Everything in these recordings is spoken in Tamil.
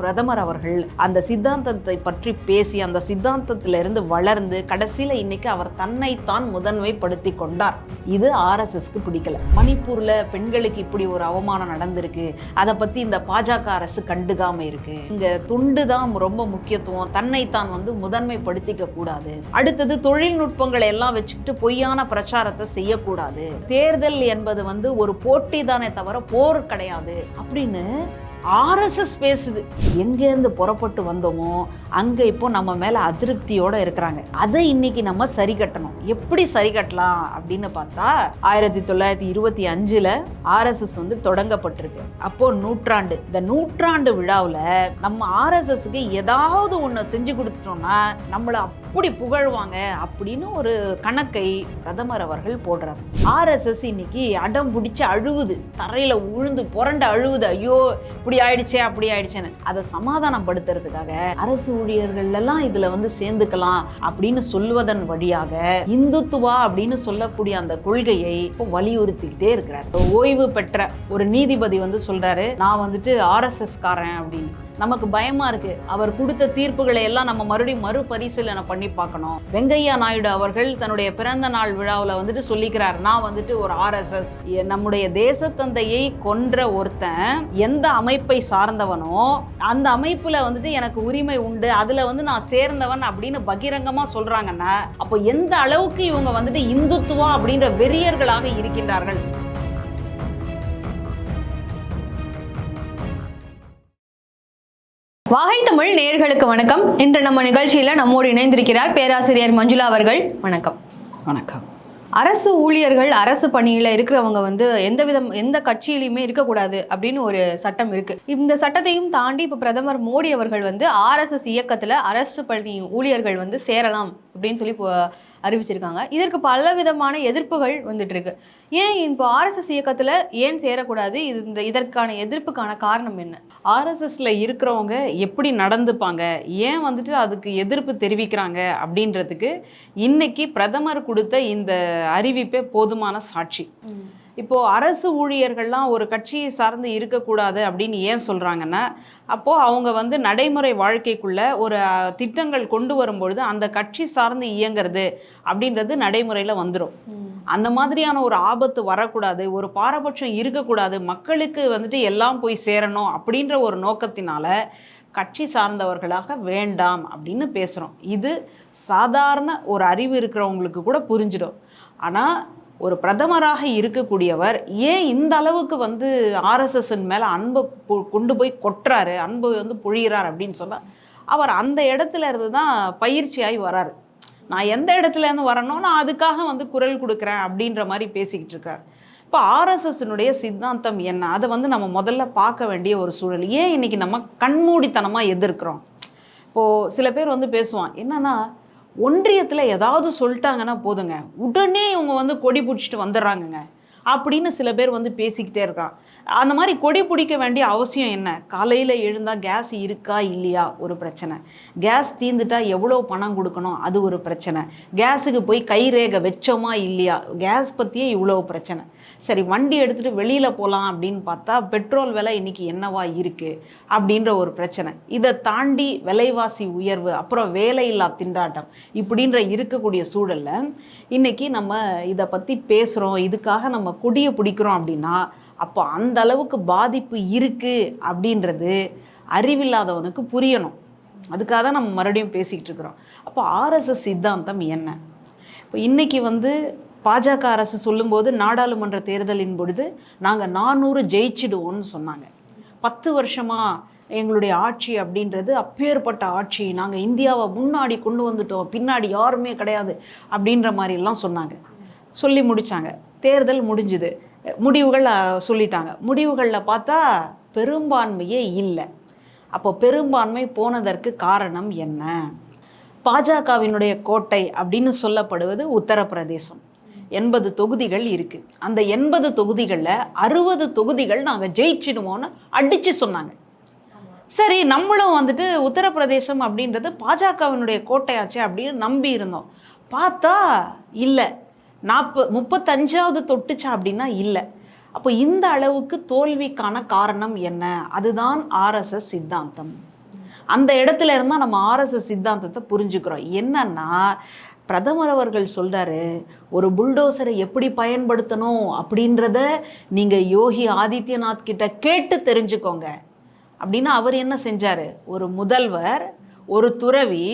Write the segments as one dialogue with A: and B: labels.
A: பிரதமர் அவர்கள் அந்த சித்தாந்தத்தை பற்றி பேசி அந்த சித்தாந்தத்திலிருந்து வளர்ந்து கடைசியில் இன்னைக்கு அவர் தன்னைத்தான் முதன்மைப்படுத்தி கொண்டார். இது ஆர்எஸ்எஸ்க்கு பிடிக்கல. மணிப்பூர்ல பெண்களுக்கு இப்படி ஒரு அவமானம் நடந்திருக்கு, அதை பத்தி இந்த பாஜக அரசு கண்டுக்காம இருக்கு. இங்க துண்டு தான் ரொம்ப முக்கியத்துவம், தன்னைத்தான் முதன்மைப்படுத்திக்க கூடாது. அடுத்தது தொழில்நுட்பங்களை எல்லாம் வச்சுக்கிட்டு பொய்யான பிரச்சாரத்தை செய்யக்கூடாது. தேர்தல் என்பது ஒரு போட்டி தானே தவிர போர் கிடையாது அப்படின்னு ஆர்எஸ்எஸ் பேசுது. எங்கேருந்து புறப்பட்டு வந்தோமோ அங்கே இப்போ நம்ம மேலே அதிருப்தியோடு இருக்கிறாங்க. அதை இன்னைக்கு நம்ம சரி கட்டணும். எப்படி சரி கட்டலாம் அப்படின்னு பார்த்தா 1925 ஆர்எஸ்எஸ் தொடங்கப்பட்டிருக்கு. அப்போ நூற்றாண்டு, இந்த நூற்றாண்டு விழாவில் நம்ம ஆர்எஸ்எஸ்க்கு ஏதாவது ஒன்று செஞ்சு கொடுத்துட்டோம்னா நம்மளை அப்படி புகழ்வாங்க அப்படின்னு ஒரு கணக்கை பிரதமர் அவர்கள் போடுறார். ஆர்எஸ்எஸ் இன்னைக்கு அடம் பிடிச்சு அழுவுது, தரையில் உழுந்து புரண்டு அழுவுது. ஐயோ இப்படி ஆயிடுச்சே அப்படி ஆயிடுச்சேன்னு. அதை சமாதானப்படுத்துறதுக்காக அரசு ஊழியர்கள் எல்லாம் இதுல சேர்ந்துக்கலாம் அப்படின்னு சொல்வதன் வழியாக இந்துத்துவா அப்படின்னு சொல்லக்கூடிய அந்த கொள்கையை இப்போ வலியுறுத்திக்கிட்டே இருக்கிறார். ஓய்வு பெற்ற ஒரு நீதிபதி சொல்றாரு, நான் ஆர்எஸ்எஸ் காரன் அப்படின்னு. நமக்கு பயமா இருக்கு. அவர் கொடுத்த தீர்ப்புகளை எல்லாம் நம்ம மறுபடியும் மறுபரிசீலனை பண்ணி பார்க்கணும். வெங்கையா நாயுடு அவர்கள் தன்னுடைய பிறந்த நாள் விழாவில் சொல்லிக்கிறார், நான் ஒரு ஆர்எஸ்எஸ். நம்முடைய தேசத்தந்தையை கொன்ற ஒருத்தன் எந்த அமைப்பை சார்ந்தவனோ அந்த அமைப்புல எனக்கு உரிமை உண்டு, அதுல நான் சேர்ந்தவன் அப்படின்னு பகிரங்கமா சொல்றாங்கன்னா அப்போ எந்த அளவுக்கு இவங்க இந்துத்துவா அப்படின்ற வெறியர்களாக இருக்கின்றார்கள்.
B: வாகை தமிழ் நேயர்களுக்கு வணக்கம். இன்று நம்ம நிகழ்ச்சியில நம்மோடு இணைந்திருக்கிறார் பேராசிரியர் மஞ்சுளா அவர்கள். வணக்கம்.
A: வணக்கம்.
B: அரசு ஊழியர்கள் அரசு பணியில இருக்கிறவங்க எந்த கட்சியிலையுமே இருக்கக்கூடாது அப்படின்னு ஒரு சட்டம் இருக்கு. இந்த சட்டத்தையும் தாண்டி இப்ப பிரதமர் மோடி அவர்கள் ஆர்எஸ்எஸ் இயக்கத்துல அரசு பணி ஊழியர்கள் சேரலாம் அப்படின்னு சொல்லி அறிவிச்சிருக்காங்க. இதற்கு பல விதமான எதிர்ப்புகள் வந்துட்டு இருக்கு. ஏன் இப்போ ஆர்எஸ்எஸ் இயக்கத்துல ஏன் சேரக்கூடாது? இதற்கான எதிர்ப்புக்கான காரணம் என்ன?
A: ஆர்எஸ்எஸ்ல இருக்கிறவங்க எப்படி நடந்துப்பாங்க, ஏன் அதுக்கு எதிர்ப்பு தெரிவிக்கிறாங்க அப்படின்றதுக்கு இன்னைக்கு பிரதமர் கொடுத்த இந்த அறிவிப்பே போதுமான சாட்சி. இப்போ அரசு ஊழியர்கள்லாம் ஒரு கட்சியை சார்ந்து இருக்கக்கூடாது அப்படின்னு ஏன் சொல்றாங்கன்னா, அப்போ அவங்க நடைமுறை வாழ்க்கைக்குள்ள ஒரு திட்டங்கள் கொண்டு வரும்பொழுது அந்த கட்சி சார்ந்து இயங்குறது அப்படின்றது நடைமுறையில் வந்துடும். அந்த மாதிரியான ஒரு ஆபத்து வரக்கூடாது, ஒரு பாரபட்சம் இருக்கக்கூடாது, மக்களுக்கு எல்லாம் போய் சேரணும் அப்படின்ற ஒரு நோக்கத்தினால கட்சி சார்ந்தவர்களாக வேண்டாம் அப்படின்னு பேசுகிறோம். இது சாதாரண ஒரு அறிவு இருக்கிறவங்களுக்கு கூட புரிஞ்சிடும். ஆனால் ஒரு பிரதமராக இருக்கக்கூடியவர் ஏன் இந்த அளவுக்கு ஆர்எஸ்எஸ்ன் மேலே அன்பை கொண்டு போய் கொட்டுறாரு, அன்பை பொழிகிறார் அப்படின்னு சொன்னால் அவர் அந்த இடத்துல இருந்து தான் பயிற்சியாகி வராரு. நான் எந்த இடத்துல இருந்து வரணும், நான் அதுக்காக குரல் கொடுக்குறேன் அப்படின்ற மாதிரி பேசிக்கிட்டு இருக்கார். இப்போ ஆர்எஸ்எஸ்னுடைய சித்தாந்தம் என்ன, அதை நம்ம முதல்ல பார்க்க வேண்டிய ஒரு சூழல். ஏன் இன்னைக்கு நம்ம கண்மூடித்தனமாக எதிர்க்கிறோம்? இப்போது சில பேர் பேசுவான், என்னன்னா ஒன்றியத்தில் ஏதாவது சொல்லிட்டாங்கன்னா போதுங்க உடனே இவங்க கொடி பிடிச்சிட்டு வந்துடுறாங்கங்க அப்படின்னு சில பேர் பேசிக்கிட்டே இருக்கான். அந்த மாதிரி கொடி பிடிக்க வேண்டிய அவசியம் என்ன? காலையில் எழுந்தால் கேஸ் இருக்கா இல்லையா ஒரு பிரச்சனை, கேஸ் தீர்ந்துட்டா எவ்வளோ பணம் கொடுக்கணும் அது ஒரு பிரச்சனை, கேஸுக்கு போய் கைரேகை வச்சோமா இல்லையா, கேஸ் பற்றியே இவ்வளோ பிரச்சனை. சரி, வண்டி எடுத்துகிட்டு வெளியில் போகலாம் அப்படின்னு பார்த்தா பெட்ரோல் விலை இன்றைக்கி என்னவா இருக்குது அப்படின்ற ஒரு பிரச்சனை. இதை தாண்டி விலைவாசி உயர்வு, அப்புறம் வேலையில்லா திண்டாட்டம் இப்படின்ற இருக்கக்கூடிய சூழலில் இன்றைக்கி நம்ம இதை பற்றி பேசுகிறோம், இதுக்காக நம்ம கொடியை பிடிக்கிறோம் அப்படின்னா அப்போ அந்த அளவுக்கு பாதிப்பு இருக்குது அப்படின்றது அறிவில்லாதவனுக்கு புரியணும். அதுக்காக தான் நம்ம மறுபடியும் பேசிக்கிட்டு இருக்கிறோம். அப்போ ஆர்எஸ்எஸ் சித்தாந்தம் என்ன? இப்போ இன்றைக்கி பாஜக அரசு சொல்லும்போது நாடாளுமன்ற தேர்தலின் பொழுது நாங்கள் 400 ஜெயிச்சிடுவோம்னு சொன்னாங்க. 10 வருஷமாக எங்களுடைய ஆட்சி அப்படின்றது அப்பேற்பட்ட ஆட்சி, நாங்கள் இந்தியாவை முன்னாடி கொண்டு வந்துட்டோம், பின்னாடி யாருமே கிடையாது அப்படின்ற மாதிரிலாம் சொன்னாங்க. சொல்லி முடித்தாங்க. தேர்தல் முடிஞ்சுது, முடிவுகள் சொல்லிட்டாங்க. முடிவுகளில் பார்த்தா பெரும்பான்மையே இல்லை. அப்போ பெரும்பான்மை போனதற்கு காரணம் என்ன? பாஜகவினுடைய கோட்டை அப்படின்னு சொல்லப்படுவது உத்தரப்பிரதேசம். 80 தொகுதிகள் இருக்குது. அந்த 80 தொகுதிகளில் 60 தொகுதிகள் நாங்கள் ஜெயிச்சிடுவோன்னு அடித்து சொன்னாங்க. சரி, நம்மளும் உத்தரப்பிரதேசம் அப்படின்றது பாஜகவினுடைய கோட்டையாச்சு அப்படின்னு நம்பி இருந்தோம். பார்த்தா இல்லை, 35வது தொட்டுச்சா அப்படின்னா இல்லை. அப்போ இந்த அளவுக்கு தோல்விக்கான காரணம் என்ன? அதுதான் ஆர்எஸ்எஸ் சித்தாந்தம். அந்த இடத்துல இருந்தால் நம்ம ஆர்எஸ்எஸ் சித்தாந்தத்தை புரிஞ்சுக்கிறோம். என்னன்னா, பிரதமர் அவர்கள் சொல்கிறாரு, ஒரு புல்டோசரை எப்படி பயன்படுத்தணும் அப்படின்றத நீங்கள் யோகி ஆதித்யநாத் கிட்ட கேட்டு தெரிஞ்சுக்கோங்க அப்படின்னு அவர் என்ன செஞ்சார்? ஒரு முதல்வர், ஒரு துறவி,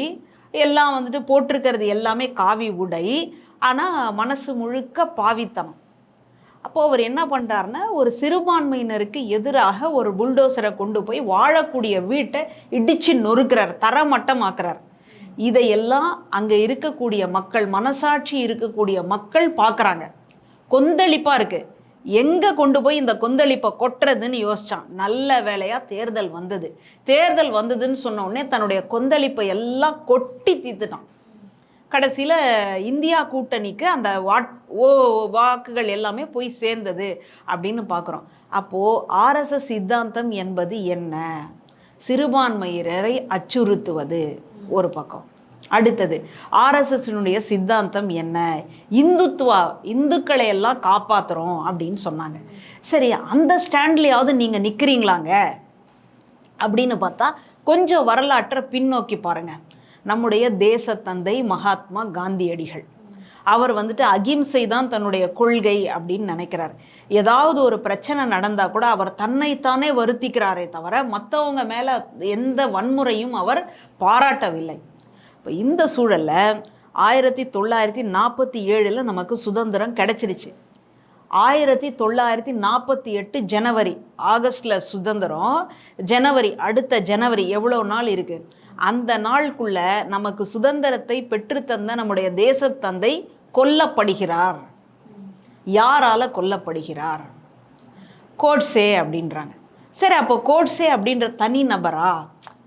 A: எல்லாம் வந்துட்டு போட்டிருக்கிறது எல்லாமே காவி உடை, ஆனால் மனசு முழுக்க பாவித்தனம். அப்போது அவர் என்ன பண்ணுறாருன்னா, ஒரு சிறுபான்மையினருக்கு எதிராக ஒரு புல்டோசரை கொண்டு போய் வாழக்கூடிய வீட்டை இடித்து நொறுக்கிறார், தரமட்டமாக்குறார். இதையெல்லாம் அங்கே இருக்கக்கூடிய மக்கள், மனசாட்சி இருக்கக்கூடிய மக்கள் பார்க்குறாங்க. கொந்தளிப்பாக இருக்குது. எங்கே கொண்டு போய் இந்த கொந்தளிப்பை கொட்டுறதுன்னு யோசித்தான். நல்ல வேலையாக தேர்தல் வந்தது. தேர்தல் வந்ததுன்னு சொன்ன உடனே தன்னுடைய கொந்தளிப்பை எல்லாம் கொட்டி தீர்த்துட்டான். கடைசியில் இந்தியா கூட்டணிக்கு அந்த வாக்குகள் எல்லாமே போய் சேர்ந்தது அப்படின்னு பார்க்குறோம். அப்போது ஆர்எஸ்எஸ் சித்தாந்தம் என்பது என்ன? சிறுபான்மையினரை அச்சுறுத்துவது ஒரு பக்கம். அடுத்தது ஆர்எஸ்எஸ்னுடைய சித்தாந்தம் என்ன? இந்துத்துவா, இந்துக்களை எல்லாம் காப்பாற்றுறோம் அப்படின்னு சொன்னாங்க. சரி, அந்த ஸ்டாண்ட்லையாவது நீங்கள் நிற்கிறீங்களாங்க அப்படின்னு பார்த்தா கொஞ்சம் வரலாற்றை பின்னோக்கி பாருங்கள். நம்முடைய தேசத்தந்தை மகாத்மா காந்தியடிகள் அவர் வந்துட்டு அகிம்சை தான் தன்னுடைய கொள்கை அப்படின்னு நினைக்கிறார். ஏதாவது ஒரு பிரச்சனை நடந்தால் கூட அவர் தன்னைத்தானே வருத்திக்கிறாரே தவிர மற்றவங்க மேலே எந்த வன்முறையும் அவர் பாராட்டவில்லை. இப்போ இந்த சூழலில் 1947 நமக்கு சுதந்திரம் கிடைச்சிருச்சு. 1948 ஜனவரி, ஆகஸ்டில் சுதந்திரம், ஜனவரி, அடுத்த ஜனவரி எவ்வளோ நாள் இருக்குது? அந்த நாளுக்குள்ள நமக்கு சுதந்திரத்தை பெற்றுத்தந்த நம்முடைய தேசத்தந்தை கொல்லப்படுகிறார். யாரால கொல்லப்படுகிறார்? கோட்சே அப்படின்றாங்க. சரி, அப்போ கோட்சே அப்படின்ற தனி நபரா?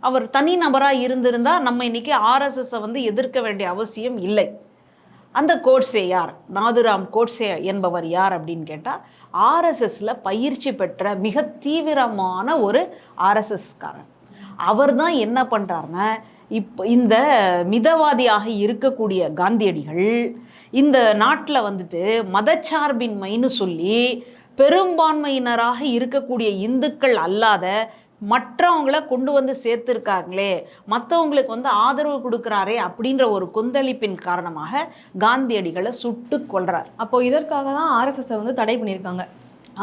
A: அவர் தனி நபராக இருந்திருந்தால் நம்ம இன்னைக்கு ஆர்எஸ்எஸை வந்து எதிர்க்க வேண்டிய அவசியம் இல்லை. அந்த கோட்சே யார்? நாதுராம் கோட்சே என்பவர் யார் அப்படின்னு கேட்டால், ஆர்எஸ்எஸ்ல பயிற்சி பெற்ற மிக தீவிரமான ஒரு ஆர்எஸ்எஸ்காரர். அவர் தான் என்ன பண்ணுறாருன்னா, இப்போ இந்த மிதவாதியாக இருக்கக்கூடிய காந்தியடிகள் இந்த நாட்டில் வந்துட்டு மதச்சார்பின்மைன்னு சொல்லி பெரும்பான்மையினராக இருக்கக்கூடிய இந்துக்கள் அல்லாத மற்றவங்கள கொண்டு வந்து சேர்த்துருக்காங்களே, மற்றவங்களுக்கு வந்து ஆதரவு கொடுக்குறாரே அப்படின்ற ஒரு கொந்தளிப்பின் காரணமாக காந்தியடிகளை சுட்டு கொல்றார்.
B: அப்போ இதற்காக தான் ஆர்எஸ்எஸ் வந்து தடை பண்ணியிருக்காங்க.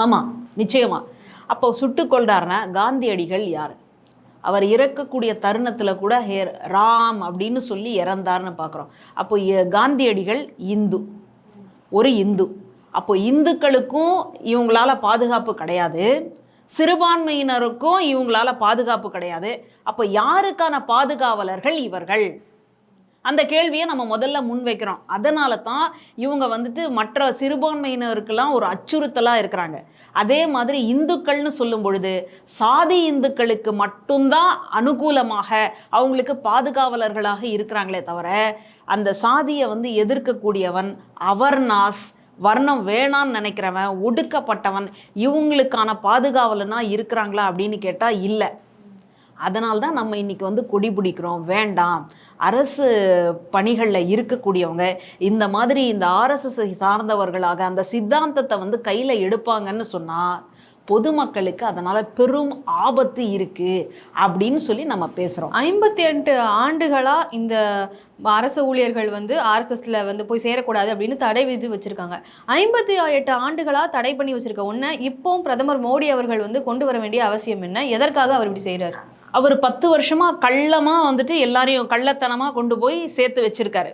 A: ஆமாம், நிச்சயமா. அப்போ சுட்டு கொல்றாருன்னா காந்தியடிகள் யார்? அவர் இறக்கக்கூடிய தருணத்தில் கூட ராம் அப்படின்னு சொல்லி இறந்தார்னு பார்க்குறோம். அப்போ காந்தியடிகள் இந்து, ஒரு இந்து. அப்போ இந்துக்களுக்கும் இவங்களால பாதுகாப்பு கிடையாது, சிறுபான்மையினருக்கும் இவங்களால பாதுகாப்பு கிடையாது. அப்போ யாருக்கான பாதுகாவலர்கள் இவர்கள்? அந்த கேள்வியை நம்ம முதல்ல முன்வைக்கிறோம். அதனால தான் இவங்க வந்துட்டு மற்ற சிறுபான்மையினருக்கெல்லாம் ஒரு அச்சுறுத்தலாக இருக்கிறாங்க. அதே மாதிரி இந்துக்கள்னு சொல்லும் பொழுது சாதி இந்துக்களுக்கு மட்டும்தான் அனுகூலமாக அவங்களுக்கு பாதுகாவலர்களாக இருக்கிறாங்களே தவிர அந்த சாதியை வந்து எதிர்க்கக்கூடியவன், அவர்னாஸ், வர்ணம் வேணான்னு நினைக்கிறவன், ஒடுக்கப்பட்டவன், இவங்களுக்கான பாதுகாவலனா இருக்கிறாங்களா அப்படின்னு கேட்டால் இல்லை. அதனால்தான் நம்ம இன்றைக்கி வந்து கொடி பிடிக்கிறோம். வேண்டாம், அரசு பணிகளில் இருக்கக்கூடியவங்க இந்த மாதிரி இந்த ஆர்எஸ்எஸ் சார்ந்தவர்களாக அந்த சித்தாந்தத்தை வந்து கையில் எடுப்பாங்கன்னு சொன்னால் பொதுமக்களுக்கு அதனால் பெரும் ஆபத்து இருக்குது அப்படின்னு சொல்லி நம்ம பேசுகிறோம்.
B: 58 ஆண்டுகளாக இந்த அரசு ஊழியர்கள் வந்து ஆர்எஸ்எஸ்ல வந்து போய் சேரக்கூடாது அப்படின்னு தடை விதித்து வச்சுருக்காங்க. 58 ஆண்டுகளாக தடை பண்ணி வச்சுருக்க ஒன்று இப்போவும் பிரதமர் மோடி அவர்கள் வந்து கொண்டு வர வேண்டிய அவசியம் என்ன? எதற்காக அவர் இப்படி செய்கிறார்?
A: அவர் 10 வருஷமாக கள்ளமாக வந்துட்டு எல்லாரையும் கள்ளத்தனமாக கொண்டு போய் சேர்த்து வச்சுருக்காரு.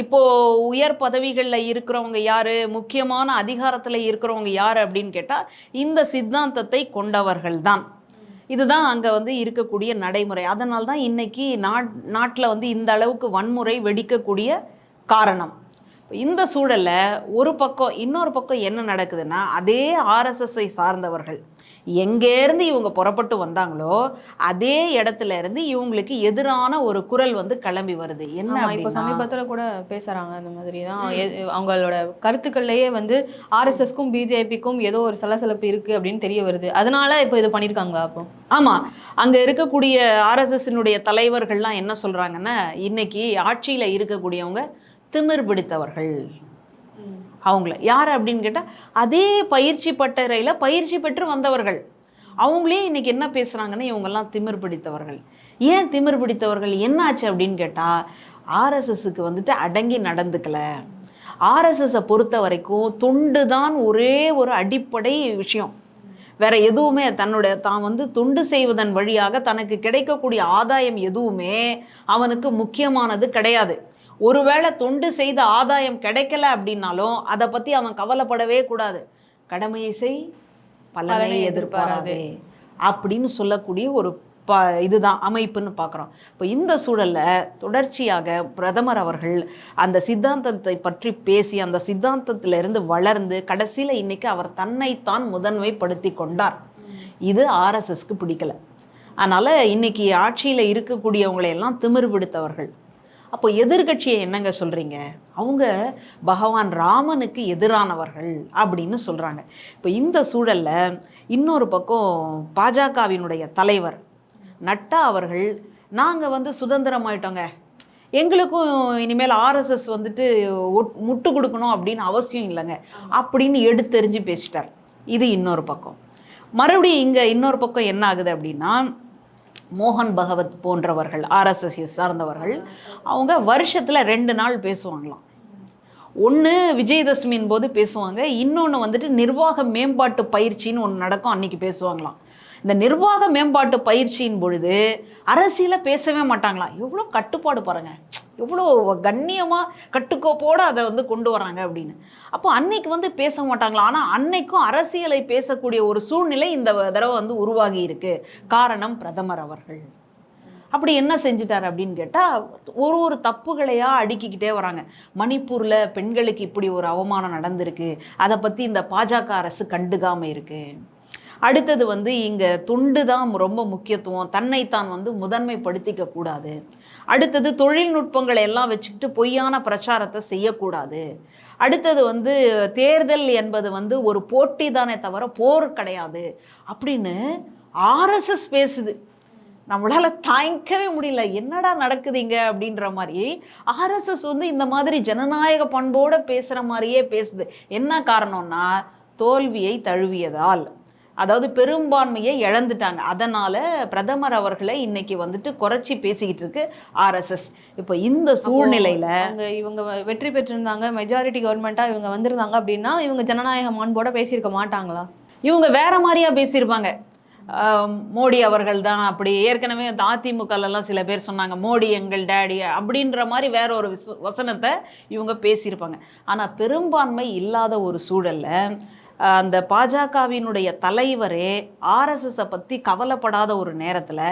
A: இப்போது உயர் பதவிகளில் இருக்கிறவங்க யார், முக்கியமான அதிகாரத்தில் இருக்கிறவங்க யார் அப்படின்னு கேட்டால் இந்த சித்தாந்தத்தை கொண்டவர்கள் தான். இதுதான் அங்கே வந்து இருக்கக்கூடிய நடைமுறை. அதனால தான் இன்றைக்கி நாட்டில் வந்து இந்த அளவுக்கு வன்முறை வெடிக்கக்கூடிய காரணம். இந்த சூழலில் ஒரு பக்கம், இன்னொரு பக்கம் என்ன நடக்குதுன்னா, அதே ஆர்எஸ்எஸ்ஐ சார்ந்தவர்கள் எங்கேருந்து இவங்க புறப்பட்டு வந்தாங்களோ அதே இடத்துல இருந்து இவங்களுக்கு எதிரான ஒரு குரல் வந்து கிளம்பி வருது. என்ன
B: இப்போ சமீபத்தில் கூட பேசுகிறாங்க. அந்த மாதிரி தான் அவங்களோட கருத்துக்கள்லேயே வந்து ஆர்எஸ்எஸ்க்கும் பிஜேபிக்கும் ஏதோ ஒரு சலசலப்பு இருக்குது அப்படின்னு தெரிய வருது. அதனால இப்போ இதை பண்ணியிருக்காங்களா? அப்போ
A: ஆமாம், அங்கே இருக்கக்கூடிய ஆர்எஸ்எஸ்னுடைய தலைவர்கள்லாம் என்ன சொல்கிறாங்கன்னா, இன்னைக்கு ஆட்சியில் இருக்கக்கூடியவங்க திமிர் பிடித்தவர்கள் அவங்கள யார் அப்படின்னு கேட்டால் அதே பயிற்சி பட்டறையில் பயிற்சி பெற்று வந்தவர்கள். அவங்களே இன்றைக்கி என்ன பேசுகிறாங்கன்னு, இவங்கெல்லாம் திமிர் பிடித்தவர்கள். ஏன் திமிர் பிடித்தவர்கள், என்னாச்சு அப்படின்னு கேட்டால் ஆர்எஸ்எஸ்க்கு வந்துட்டு அடங்கி நடந்துக்கல. ஆர்எஸ்எஸை பொறுத்த வரைக்கும் தொண்டு தான் ஒரே ஒரு அடிப்படை விஷயம். வேற எதுவுமே தான் வந்து தொண்டு செய்வதன் வழியாக தனக்கு கிடைக்கக்கூடிய ஆதாயம் எதுவுமே அவனுக்கு முக்கியமானது கிடையாது. ஒருவேளை தொண்டு செய்த ஆதாயம் கிடைக்கல அப்படின்னாலும் அதை பற்றி அவன் கவலைப்படவே கூடாது. கடமையை செய், பலனை எதிர்பாராதே அப்படின்னு சொல்லக்கூடிய ஒரு இதுதான் அமைப்புன்னு பார்க்குறோம். இப்போ இந்த சூழலில் தொடர்ச்சியாக பிரதமர் அவர்கள் அந்த சித்தாந்தத்தை பற்றி பேசி அந்த சித்தாந்தத்திலிருந்து வளர்ந்து கடைசியில் இன்றைக்கி அவர் தன்னைத்தான் முதன்மைப்படுத்தி கொண்டார். இது ஆர்எஸ்எஸ்க்கு பிடிக்கலை. அதனால் இன்றைக்கி ஆட்சியில் இருக்கக்கூடியவங்களையெல்லாம் திமிர் பிடித்தவர்கள். அப்போ எதிர்கட்சியை என்னங்க சொல்கிறீங்க, அவங்க பகவான் ராமனுக்கு எதிரானவர்கள் அப்படின்னு சொல்கிறாங்க. இப்போ இந்த சூழலில் இன்னொரு பக்கம் பாஜகவினுடைய தலைவர் நட்டா அவர்கள், நாங்கள் வந்து சுதந்திரமாயிட்டோங்க, எங்களுக்கும் இனிமேல் ஆர்எஸ்எஸ் வந்துட்டு முட்டு கொடுக்கணும் அப்படின்னு அவசியம் இல்லைங்க அப்படின்னு எடுத்தெறிஞ்சு பேசிட்டார். இது இன்னொரு பக்கம். மறுபடியும் இங்கே இன்னொரு பக்கம் என்ன ஆகுது அப்படின்னா, மோகன் பகவத் போன்றவர்கள் ஆர்எஸ்எஸ் சார்ந்தவர்கள் அவங்க வருஷத்தில் 2 நாள் பேசுவாங்களாம். ஒன்று விஜயதசமியின் போது பேசுவாங்க, இன்னொன்று வந்துட்டு நிர்வாக மேம்பாட்டு பயிற்சின்னு ஒன்று நடக்கும், அன்றைக்கி பேசுவாங்களாம். இந்த நிர்வாக மேம்பாட்டு பயிற்சியின் பொழுது அரசியலை பேசவே மாட்டாங்களாம். எவ்வளோ கட்டுப்பாடு பாருங்கள், எவ்வளோ கண்ணியமாக கட்டுக்கோப்போடு அதை வந்து கொண்டு வராங்க அப்படின்னு. அப்போ அன்னைக்கு வந்து பேச மாட்டாங்களா. ஆனால் அன்னைக்கும் அரசியலை பேசக்கூடிய ஒரு சூழ்நிலை இந்த தடவை வந்து உருவாகி இருக்கு. காரணம் பிரதமர் அவர்கள். அப்படி என்ன செஞ்சிட்டார் அப்படின்னு கேட்டால், ஒரு தப்புகளையாக அடுக்கிக்கிட்டே வராங்க. மணிப்பூரில் பெண்களுக்கு இப்படி ஒரு அவமானம் நடந்திருக்கு, அதை பற்றி இந்த பாஜக அரசு கண்டுக்காமல் இருக்குது. அடுத்தது வந்து இங்கே தொண்டு தான் ரொம்ப முக்கியத்துவம், தன்னைத்தான் வந்து முதன்மைப்படுத்திக்க கூடாது. அடுத்தது தொழில்நுட்பங்களை எல்லாம் வச்சுக்கிட்டு பொய்யான பிரச்சாரத்தை செய்யக்கூடாது. அடுத்தது வந்து தேர்தல் என்பது வந்து ஒரு போட்டி தானே தவிர போர் கிடையாது அப்படின்னு ஆர்எஸ்எஸ் பேசுது. நம்மளால் தாங்கிக்கவே முடியல, என்னடா நடக்குதுங்க அப்படின்ற மாதிரி. ஆர்எஸ்எஸ் வந்து இந்த மாதிரி ஜனநாயக பண்போடு பேசுகிற மாதிரியே பேசுது. என்ன காரணம்னா, தோல்வியை தழுவியதால், அதாவது பெரும்பான்மையை இழந்துட்டாங்க. அதனால் பிரதமர் அவர்களை இன்னைக்கு வந்துட்டு குறைச்சி பேசிக்கிட்டு இருக்கு ஆர்எஸ்எஸ். இப்போ இந்த சூழ்நிலையில்
B: இவங்க வெற்றி பெற்றிருந்தாங்க, மெஜாரிட்டி கவர்மெண்ட்டாக இவங்க வந்திருந்தாங்க அப்படின்னா இவங்க ஜனநாயக மாண்போட பேசியிருக்க மாட்டாங்களா? இவங்க
A: வேற மாதிரியா பேசியிருப்பாங்க. மோடி அவர்கள் தான் அப்படி. ஏற்கனவே அதிமுகலாம் சில பேர் சொன்னாங்க, மோடி எங்கள் டேடி அப்படின்ற மாதிரி வேற ஒரு வசனத்தை இவங்க பேசியிருப்பாங்க. ஆனால் பெரும்பான்மை இல்லாத ஒரு சூழலில் அந்த பாஜகவினுடைய தலைவரே ஆர்எஸ்எஸை பற்றி கவலைப்படாத ஒரு நேரத்தில்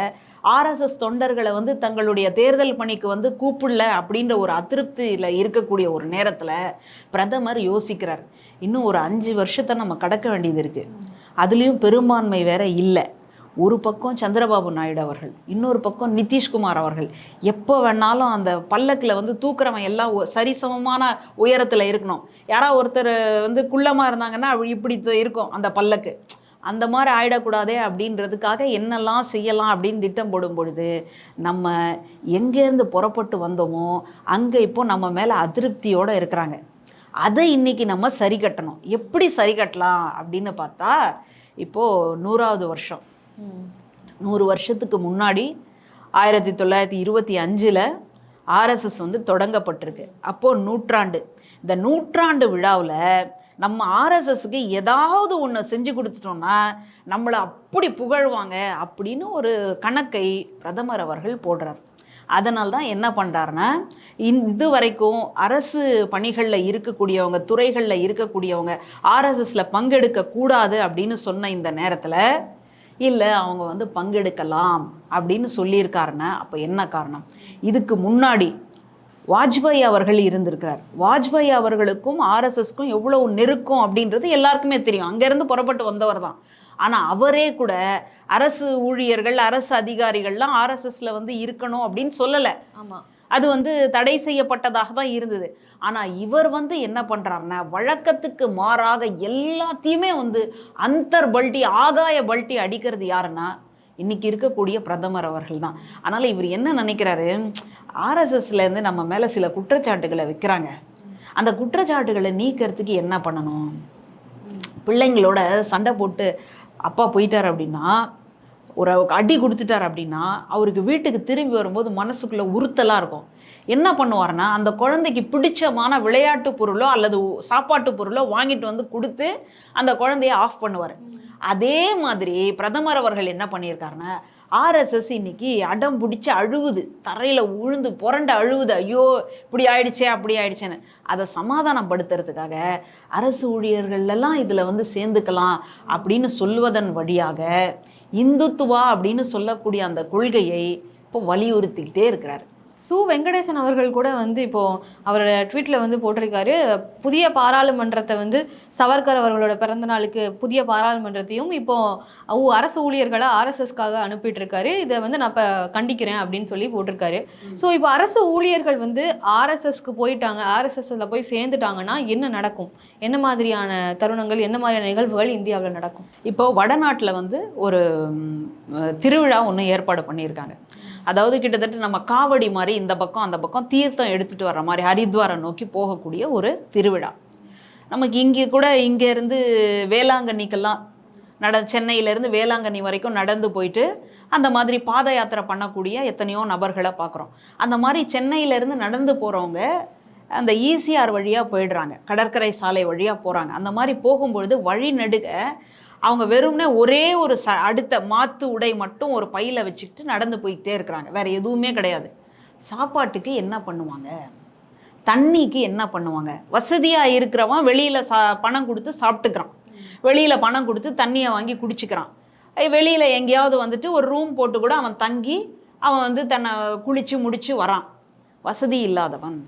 A: ஆர்எஸ்எஸ் தொண்டர்களை வந்து தங்களுடைய தேர்தல் பணிக்கு வந்து கூப்பிடல அப்படின்ற ஒரு அதிருப்தியில் இருக்கக்கூடிய ஒரு நேரத்தில் பிரதமர் யோசிக்கிறார், இன்னும் ஒரு 5 வருஷத்தை நம்ம கடக்க வேண்டியது இருக்குது, அதுலேயும் பெரும்பான்மை வேற இல்லை. ஒரு பக்கம் சந்திரபாபு நாயுடு அவர்கள், இன்னொரு பக்கம் நிதிஷ்குமார் அவர்கள். எப்போ வேணாலும் அந்த பல்லக்கில் வந்து தூக்குறவன் எல்லாம் சரிசமமான உயரத்தில் இருக்கணும். யாராவது ஒருத்தர் வந்து குள்ளமாக இருந்தாங்கன்னா இப்படி இருக்கும் அந்த பல்லக்கு, அந்த மாதிரி ஆயிடக்கூடாதே அப்படின்றதுக்காக என்னெல்லாம் செய்யலாம் அப்படின்னு திட்டம் போடும் பொழுது நம்ம எங்கேருந்து புறப்பட்டு வந்தோமோ அங்கே இப்போ நம்ம மேலே அதிருப்தியோடு இருக்கிறாங்க. அதை இன்றைக்கி நம்ம சரி கட்டணும். எப்படி சரி கட்டலாம் அப்படின்னு பார்த்தா, இப்போது 100வது வருஷம். 100 வருஷத்துக்கு முன்னாடி 1925 ஆர்எஸ்எஸ் வந்து தொடங்கப்பட்டிருக்கு. அப்போது நூற்றாண்டு. இந்த நூற்றாண்டு விழாவில் நம்ம ஆர்எஸ்எஸ்க்கு ஏதாவது ஒன்று செஞ்சு கொடுத்துட்டோம்னா நம்மளை அப்படி புகழ்வாங்க அப்படின்னு ஒரு கணக்கை பிரதமர் அவர்கள் போடுறார். அதனால்தான் என்ன பண்ணுறாருன்னா, இது வரைக்கும் அரசு பணிகளில் இருக்கக்கூடியவங்க, துறைகளில் இருக்கக்கூடியவங்க ஆர்எஸ்எஸில் பங்கெடுக்கக்கூடாது அப்படின்னு சொன்ன இந்த நேரத்தில் இல்லை அவங்க வந்து பங்கெடுக்கலாம் அப்படின்னு சொல்லியிருக்காருன்னா அப்போ என்ன காரணம்? இதுக்கு முன்னாடி வாஜ்பாய் அவர்கள் இருந்திருக்கிறார். வாஜ்பாய் அவர்களுக்கும் ஆர்எஸ்எஸ்க்கும் எவ்வளோ நெருக்கம் அப்படின்றது எல்லாருக்குமே தெரியும். அங்கேருந்து புறப்பட்டு வந்தவர் தான். ஆனால் அவரே கூட அரசு ஊழியர்கள், அரசு அதிகாரிகள்லாம் ஆர்எஸ்எஸில் வந்து இருக்கணும் அப்படின்னு சொல்லலை.
B: ஆமாம்,
A: அது வந்து தடை செய்யப்பட்டதாக தான் இருந்தது. ஆனால் இவர் வந்து என்ன பண்ணுறாருன்னா, வழக்கத்துக்கு மாறாக எல்லாத்தையுமே வந்து பல்ட்டி, ஆகாய பல்ட்டி அடிக்கிறது யாருன்னா இன்றைக்கி இருக்கக்கூடிய பிரதமர் அவர்கள் தான். அதனால் இவர் என்ன நினைக்கிறாரு, ஆர்எஸ்எஸ்லேருந்து நம்ம மேலே சில குற்றச்சாட்டுகளை வைக்கிறாங்க, அந்த குற்றச்சாட்டுகளை நீக்கிறதுக்கு என்ன பண்ணணும்? பிள்ளைங்களோட சண்டை போட்டு அப்பா போயிட்டார் அப்படின்னா, ஒரு அடி கொடுத்துட்டார் அப்படின்னா, அவருக்கு வீட்டுக்கு திரும்பி வரும்போது மனசுக்குள்ளே உறுத்தலாக இருக்கும். என்ன பண்ணுவார்னா, அந்த குழந்தைக்கு பிடிச்சமான விளையாட்டு பொருளோ அல்லது சாப்பாட்டு பொருளோ வாங்கிட்டு வந்து கொடுத்து அந்த குழந்தைய ஆஃப் பண்ணுவார். அதே மாதிரி பிரதமர் அவர்கள் என்ன பண்ணியிருக்காருன்னா, ஆர்எஸ்எஸ் இன்னைக்கு அடம் பிடிச்சி அழுவுது, தரையில் உழுந்து புரண்டு அழுவுது, ஐயோ இப்படி ஆயிடுச்சே அப்படி ஆயிடுச்சேன்னு. அதை சமாதானப்படுத்துறதுக்காக அரசு ஊழியர்களெல்லாம் இதில் வந்து சேர்ந்துக்கலாம் அப்படின்னு சொல்வதன் வழியாக இந்துத்துவா அப்படின்னு சொல்லக்கூடிய அந்த கொள்கையை இப்போ வலியுறுத்திக்கிட்டே இருக்கிறார்.
B: சு. வெங்கடேசன் அவர்கள் கூட வந்து இப்போ அவரோட ட்வீட்டில் வந்து போட்டிருக்காரு, புதிய பாராளுமன்றத்தை வந்து சவர்கர் அவர்களோட பிறந்த நாளுக்கு புதிய பாராளுமன்றத்தையும் இப்போ அரசு ஊழியர்களை ஆர்எஸ்எஸ்க்காக அனுப்பிட்டு இருக்காரு. இதை வந்து நான் இப்போ கண்டிக்கிறேன் அப்படின்னு சொல்லி போட்டிருக்காரு. ஸோ இப்போ அரசு ஊழியர்கள் வந்து ஆர்எஸ்எஸ்க்கு போயிட்டாங்க, ஆர்எஸ்எஸ்ல போய் சேர்ந்துட்டாங்கன்னா என்ன நடக்கும்? என்ன மாதிரியான தருணங்கள், என்ன மாதிரியான நிகழ்வுகள் இந்தியாவில் நடக்கும்?
A: இப்போ வடநாட்டில் வந்து ஒரு திருவிழா ஒன்று ஏற்பாடு பண்ணியிருக்காங்க. அதாவது கிட்டத்தட்ட நம்ம காவடி மாதிரி இந்த பக்கம் அந்த பக்கம் தீர்த்தம் எடுத்துகிட்டு வர்ற மாதிரி ஹரித்வாரை நோக்கி போகக்கூடிய ஒரு திருவிழா. நமக்கு இங்கே கூட இங்கேருந்து வேளாங்கண்ணிக்கெல்லாம் சென்னையிலேருந்து வேளாங்கண்ணி வரைக்கும் நடந்து போயிட்டு அந்த மாதிரி பாத யாத்திரை பண்ணக்கூடிய எத்தனையோ நபர்களை பார்க்குறோம். அந்த மாதிரி சென்னையிலேருந்து நடந்து போகிறவங்க அந்த ஈசிஆர் வழியாக போயிடுறாங்க, கடற்கரை சாலை வழியாக போகிறாங்க. அந்த மாதிரி போகும்பொழுது வழி நெடுக அவங்க வெறும்னே ஒரே ஒரு அடுத்த மாற்று உடை மட்டும் ஒரு பையில் வச்சுக்கிட்டு நடந்து போய்கிட்டே இருக்கிறாங்க, வேறு எதுவுமே கிடையாது. சாப்பாட்டுக்கு என்ன பண்ணுவாங்க? தண்ணிக்கு என்ன பண்ணுவாங்க? வசதியாக இருக்கிறவன் வெளியில் பணம் கொடுத்து சாப்பிட்டுக்கிறான், வெளியில் பணம் கொடுத்து தண்ணியை வாங்கி குடிச்சிக்கிறான். வெளியில் எங்கேயாவது வந்துட்டு ஒரு ரூம் போட்டு கூட அவன் தங்கி அவன் வந்து தன்னை குளித்து முடித்து வரான். வசதி இல்லாதவன்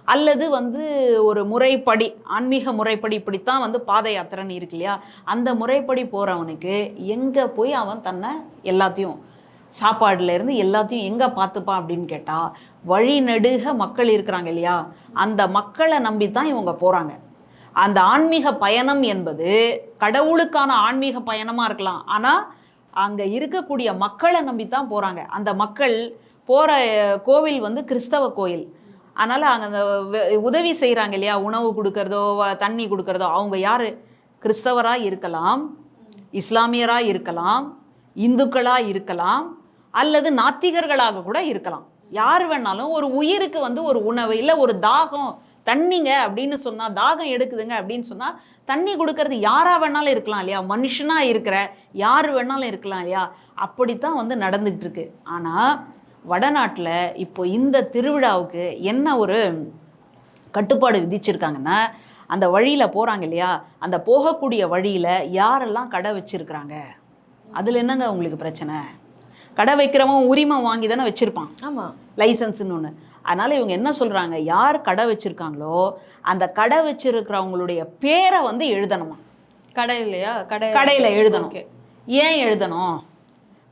A: அல்லது வந்து ஒரு முறைப்படி ஆன்மீக முறைப்படி இப்படித்தான் வந்து பாத யாத்திரைன்னு இருக்கு இல்லையா, அந்த முறைப்படி போகிறவனுக்கு எங்கே போய் அவன் தன்னை எல்லாத்தையும் சாப்பாடுலேருந்து எல்லாத்தையும் எங்கே பார்த்துப்பான் அப்படின்னு கேட்டால், வழி நெடுக மக்கள் இருக்கிறாங்க இல்லையா, அந்த மக்களை நம்பி தான் இவங்க போகிறாங்க. அந்த ஆன்மீக பயணம் என்பது கடவுளுக்கான ஆன்மீக பயணமாக இருக்கலாம், ஆனால் அங்கே இருக்கக்கூடிய மக்களை நம்பி தான் போகிறாங்க. அந்த மக்கள் போகிற கோவில் வந்து கிறிஸ்தவ கோயில், அதனால் அங்கே அந்த உதவி செய்கிறாங்க இல்லையா, உணவு கொடுக்கறதோ தண்ணி கொடுக்கறதோ, அவங்க யார்? கிறிஸ்தவராக இருக்கலாம், இஸ்லாமியராக இருக்கலாம், இந்துக்களாக இருக்கலாம், அல்லது நாத்திகர்களாக கூட இருக்கலாம். யார் வேணாலும் ஒரு உயிருக்கு வந்து ஒரு உணவு இல்லை ஒரு தாகம் தண்ணிங்க அப்படின்னு சொன்னால், தாகம் எடுக்குதுங்க அப்படின்னு சொன்னால் தண்ணி கொடுக்கறது யாராக வேணாலும் இருக்கலாம் இல்லையா, மனுஷனாக இருக்கிற யார் வேணாலும் இருக்கலாம் இல்லையா. அப்படித்தான் வந்து நடந்துகிட்டு இருக்கு. ஆனால் வடநாட்டில் இப்போ இந்த திருவிழாவுக்கு என்ன ஒரு கட்டுப்பாடு விதிச்சிருக்காங்கன்னா, அந்த வழியில் போகிறாங்க இல்லையா, அந்த போகக்கூடிய வழியில் யாரெல்லாம் கடை வச்சுருக்குறாங்க, அதில் என்னங்க உங்களுக்கு பிரச்சனை? கடை வைக்கிறவன் உரிமை வாங்கி தானே வச்சுருப்பான், ஆமாம், லைசன்ஸ்னு ஒன்று. அதனால் இவங்க என்ன சொல்கிறாங்க, யார் கடை வச்சுருக்காங்களோ அந்த கடை வச்சுருக்கிறவங்களுடைய பேரை வந்து எழுதணுமா, கடை இல்லையா, கடையில் எழுதணும். ஏன் எழுதணும்?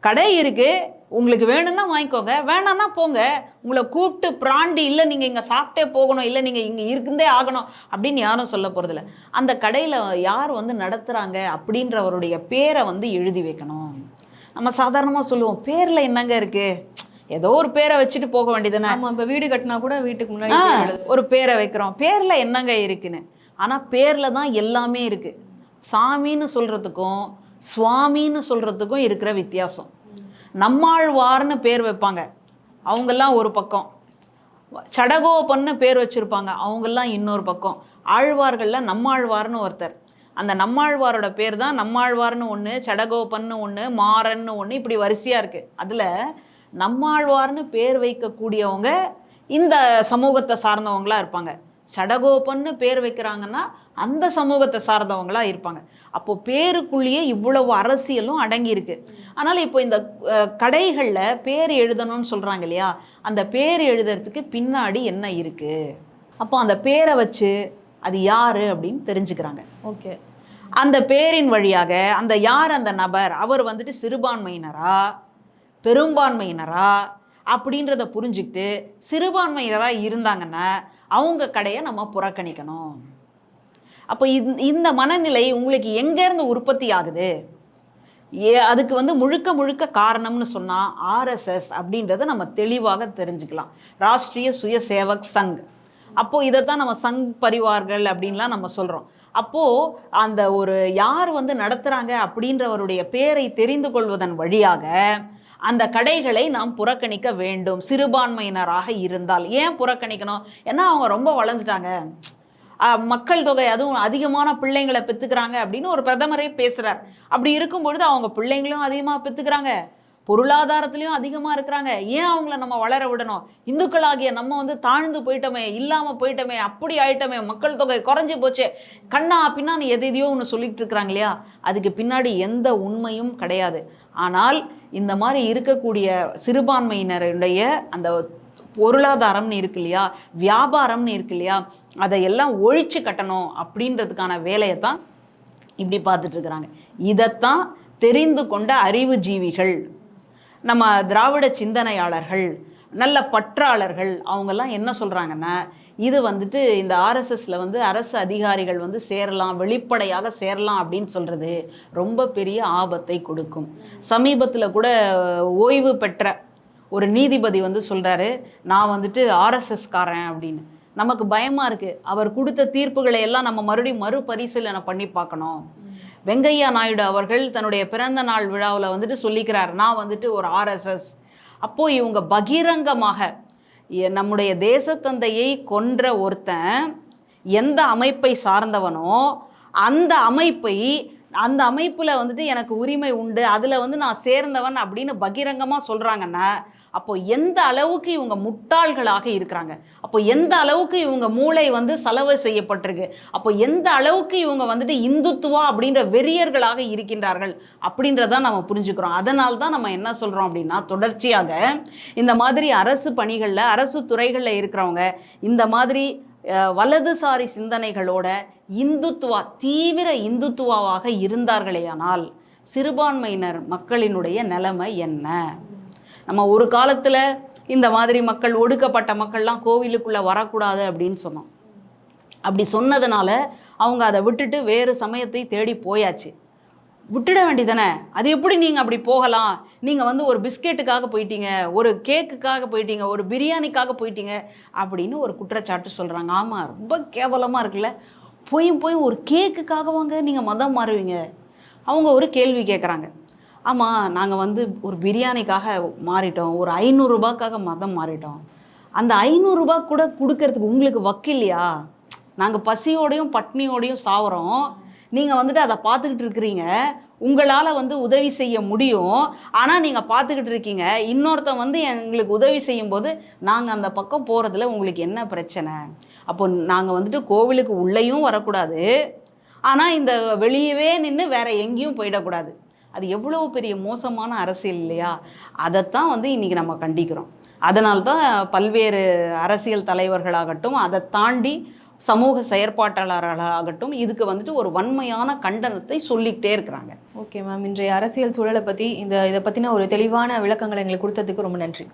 A: கடை இருக்குது, உங்களுக்கு வேணும்னா வாங்கிக்கோங்க, வேணான்னா போங்க. உங்களை கூப்பிட்டு பிராண்டி இல்லை நீங்கள் இங்கே சாப்பிட்டே போகணும், இல்லை நீங்கள் இங்கே இருந்தே ஆகணும் அப்படின்னு யாரும் சொல்ல போகிறதில்ல. அந்த கடையில் யார் வந்து நடத்துகிறாங்க அப்படின்றவருடைய பேரை வந்து எழுதி வைக்கணும். நம்ம சாதாரணமாக சொல்லுவோம், பேரில் என்னங்க இருக்குது, ஏதோ ஒரு பேரை வச்சுட்டு போக வேண்டியதுதானே. ஆமாம், இப்போ வீடு கட்டினா கூட வீட்டுக்கு முன்னாடி ஒரு பேரை வைக்கிறோம், பேரில் என்னங்க இருக்குன்னு. ஆனால் பேரில் தான் எல்லாமே இருக்குது. சாமின்னு சொல்கிறதுக்கும் சுவாமின்னு சொல்கிறதுக்கும் இருக்கிற வித்தியாசம். நம்மாழ்வார்னு பேர் வைப்பாங்க, அவங்கெல்லாம் ஒரு பக்கம். சடகோபன்னு பேர் வச்சுருப்பாங்க, அவங்கெல்லாம் இன்னொரு பக்கம். ஆழ்வார்களில் நம்மாழ்வார்னு ஒருத்தர், அந்த நம்மாழ்வாரோட பேர் தான் நம்மாழ்வார்னு ஒன்று, சடகோபன்னு ஒன்று, மாறன்னு ஒன்று, இப்படி வரிசையாக இருக்குது. அதில் நம்மாழ்வார்னு பேர் வைக்கக்கூடியவங்க இந்த சமூகத்தை சார்ந்தவங்களாக இருப்பாங்க. சடகோபன்னு பேர் வைக்கிறாங்கன்னா அந்த சமூகத்தை சார்ந்தவங்களாக இருப்பாங்க. அப்போது பேருக்குள்ளேயே இவ்வளவு அரசியலும் அடங்கியிருக்கு. ஆனால் இப்போ இந்த கடைகளில் பேர் எழுதணும்னு சொல்கிறாங்க இல்லையா, அந்த பேர் எழுதுறதுக்கு பின்னாடி என்ன இருக்குது, அப்போ அந்த பேரை வச்சு அது யார் அப்படின்னு தெரிஞ்சுக்கிறாங்க. ஓகே, அந்த பேரின் வழியாக அந்த யார் அந்த நபர், அவர் வந்துட்டு சிறுபான்மையினரா பெரும்பான்மையினரா அப்படின்றத புரிஞ்சுக்கிட்டு சிறுபான்மையினராக இருந்தாங்கன்னா அவங்க கடையை நம்ம புறக்கணிக்கணும். அப்போ இந்த மனநிலை உங்களுக்கு எங்கேருந்து உற்பத்தி ஆகுது? அதுக்கு வந்து முழுக்க முழுக்க காரணம்னு சொன்னால் ஆர்எஸ்எஸ் அப்படின்றத நம்ம தெளிவாக தெரிஞ்சுக்கலாம். ராஷ்ட்ரிய சுய சேவக் சங், அப்போது இதைத்தான் நம்ம சங் பரிவார்கள் அப்படின்லாம் நம்ம சொல்கிறோம். அப்போது அந்த ஒரு யார் வந்து நடத்துகிறாங்க அப்படின்றவருடைய பேரை தெரிந்து கொள்வதன் வழியாக அந்த கடைகளை நாம் புறக்கணிக்க வேண்டும், சிறுபான்மையினராக இருந்தால். ஏன் புறக்கணிக்கணும்? ஏன்னா அவங்க ரொம்ப வளர்ந்துட்டாங்க, மக்கள் தொகை அதுவும் அதிகமான பிள்ளைங்களை பெற்றுக்கிறாங்க அப்படின்னு ஒரு பிரதமரே பேசுகிறார். அப்படி இருக்கும் பொழுது அவங்க பிள்ளைங்களும் அதிகமாக பெற்றுக்கிறாங்க, பொருளாதாரத்துலேயும் அதிகமாக இருக்கிறாங்க. ஏன் அவங்கள நம்ம வளர விடணும்? இந்துக்களாகிய நம்ம வந்து தாழ்ந்து போயிட்டோமே, இல்லாமல் போயிட்டோமே, அப்படி ஆயிட்டோமே, மக்கள் தொகை குறைஞ்சி போச்சே, கண்ணா பின்னான்னு எதையோ ஒன்று சொல்லிட்டு இருக்கிறாங்க இல்லையா? அதுக்கு பின்னாடி எந்த உண்மையும் கிடையாது. ஆனால் இந்த மாதிரி இருக்கக்கூடிய சிறுபான்மையினருடைய அந்த பொருளாதாரம்னு இருக்கு இல்லையா, வியாபாரம்னு இருக்கு இல்லையா, அதையெல்லாம் ஒழிச்சு கட்டணும் அப்படின்றதுக்கான வேலையை தான் இப்படி பார்த்துட்டு இருக்கிறாங்க. இதைத்தான் தெரிந்து கொண்ட அறிவுஜீவிகள், நம்ம திராவிட சிந்தனையாளர்கள், நல்ல பற்றாளர்கள், அவங்கெல்லாம் என்ன சொல்கிறாங்கன்னா, இது வந்துட்டு இந்த ஆர்எஸ்எஸ்ல வந்து அரசு அதிகாரிகள் வந்து சேரலாம், வெளிப்படையாக சேரலாம் அப்படின்னு சொல்கிறது ரொம்ப பெரிய ஆபத்தை கொடுக்கும். சமீபத்தில் கூட ஓய்வு பெற்ற ஒரு நீதிபதி வந்து சொல்கிறாரு, நான் வந்துட்டு ஆர்எஸ்எஸ்காரன் அப்படின்னு. நமக்கு பயமாக இருக்குது, அவர் கொடுத்த தீர்ப்புகளை எல்லாம் நம்ம மறுபடியும் மறுபரிசீலனை பண்ணி பார்க்கணும். வெங்கையா நாயுடு அவர்கள் தன்னுடைய பிறந்த நாள் விழாவில் வந்துட்டு சொல்லிக்கிறார், நான் வந்துட்டு ஒரு ஆர்எஸ்எஸ். அப்போது இவங்க பகிரங்கமாக நம்முடைய தேசத்தந்தையை கொன்ற ஒருத்தன் எந்த அமைப்பை சார்ந்தவனோ அந்த அமைப்பில் வந்துட்டு எனக்கு உரிமை உண்டு, அதில் வந்து நான் சேர்ந்தவன் அப்படின்னு பகிரங்கமாக சொல்கிறாங்கன்னா, அப்போ எந்த அளவுக்கு இவங்க முட்டாள்களாக இருக்கிறாங்க, அப்போ எந்த அளவுக்கு இவங்க மூளை வந்து சலவை செய்யப்பட்டிருக்கு, அப்போ எந்த அளவுக்கு இவங்க வந்துட்டு இந்துத்துவா அப்படின்ற வெறியர்களாக இருக்கின்றார்கள் அப்படின்றதான் நம்ம புரிஞ்சுக்கிறோம். அதனால தான் நம்ம என்ன சொல்கிறோம் அப்படின்னா, தொடர்ச்சியாக இந்த மாதிரி அரசு பணிகளில், அரசு துறைகளில் இருக்கிறவங்க இந்த மாதிரி வலதுசாரி சிந்தனைகளோட இந்துத்துவா, தீவிர இந்துத்துவாவாக இருந்தார்களேயானால் சிறுபான்மையினர் மக்களினுடைய நிலைமை என்ன? நம்ம ஒரு காலத்தில் இந்த மாதிரி மக்கள், ஒடுக்கப்பட்ட மக்கள்லாம் கோவிலுக்குள்ளே வரக்கூடாது அப்படின்னு சொன்னோம். அப்படி சொன்னதுனால அவங்க அதை விட்டுட்டு வேறு சமயத்தை தேடி போயாச்சு. விட்டுட வேண்டியதானே? அது எப்படி நீங்கள் அப்படி போகலாம்? நீங்கள் வந்து ஒரு பிஸ்கெட்டுக்காக போயிட்டீங்க, ஒரு கேக்குக்காக போயிட்டீங்க, ஒரு பிரியாணிக்காக போயிட்டீங்க அப்படின்னு ஒரு குற்றச்சாட்டு சொல்கிறாங்க. ஆமாம், ரொம்ப கேவலமாக இருக்குல்ல. போய் ஒரு கேக்குக்காக வாங்க நீங்கள் மதம் மாறுவீங்க. அவங்க ஒரு கேள்வி கேட்குறாங்க, ஆமாம் நாங்கள் வந்து ஒரு பிரியாணிக்காக மாறிட்டோம், ஒரு 500 ரூபாய்க்காக மதம் மாறிட்டோம், அந்த 500 ரூபா கூட கொடுக்கறதுக்கு உங்களுக்கு வக்கில்லையா? நாங்கள் பசியோடையும் பட்னியோடையும் சாவுறோம், நீங்கள் வந்துட்டு அதை பார்த்துக்கிட்டு இருக்கிறீங்க, உங்களால் வந்து உதவி செய்ய முடியும், ஆனால் நீங்கள் பார்த்துக்கிட்டு இருக்கீங்க, இன்னொருத்தன் வந்து எங்களுக்கு உதவி செய்யும்போது நாங்கள் அந்த பக்கம் போகிறதுல உங்களுக்கு என்ன பிரச்சனை? அப்போ நாங்கள் வந்துட்டு கோவிலுக்கு உள்ளேயும் வரக்கூடாது, ஆனால் இந்த வெளியவே நின்று வேற எங்கேயும் போயிடக்கூடாது. அது எவ்வளோ பெரிய மோசமான அரசியல் இல்லையா? அதைத்தான் வந்து இன்றைக்கி நம்ம கண்டிக்கிறோம். அதனால்தான் பல்வேறு அரசியல் தலைவர்களாகட்டும், அதை தாண்டி சமூக செயற்பாட்டாளர்களாகட்டும் இதுக்கு வந்துட்டு ஒரு வன்மையான கண்டனத்தை சொல்லிக்கிட்டே இருக்கிறாங்க.
B: ஓகே மேம், இன்றைய அரசியல் சூழலை பற்றி இதை பற்றின ஒரு தெளிவான விளக்கங்களை எங்களுக்கு கொடுத்ததுக்கு ரொம்ப நன்றி.